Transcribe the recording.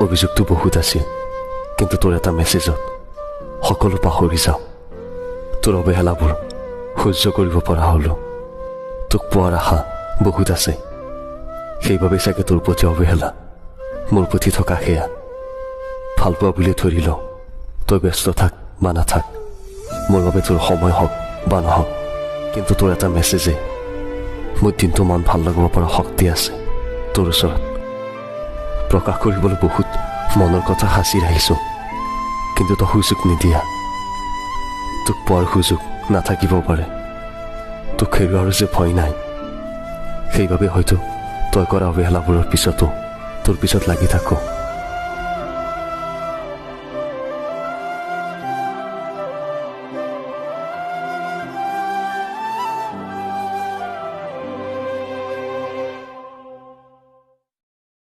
অভিযোগটো বহুত আছিল, কিন্তু তোৰ এটা মেছেজত সকলো পাহৰি যাওঁ। তোৰ অৱহেলাবোৰ সহ্য কৰিব পৰা হ'লো। তোক পোৱাৰ আশা বহুত আছে, সেইবাবেই চাগে তোৰ প্ৰতি অৱহেলা, মোৰ প্ৰতি থকা সেয়া ভাল পোৱা বুলি ধৰি লওঁ। তই ব্যস্ত থাক বা নাথাক, মোৰ বাবে তোৰ সময় হওক বা নহওক, কিন্তু তোৰ এটা মেছেজে মোৰ দিনটো মন ভাল লগাব পৰা শক্তি আছে তোৰ ওচৰত। প্ৰকাশ কৰিবলৈ বহুত মনৰ কথা সাঁচি ৰাখিছোঁ, কিন্তু তই সুযোগ নিদিয়া। তোক পোৱাৰ সুযোগ নাথাকিব পাৰে, তোক হেৰুৱাৰ যে ভয় নাই, সেইবাবে হয়তো তই কৰা অৱহেলাবোৰৰ পিছতো তোৰ পিছত লাগি থাকোঁ।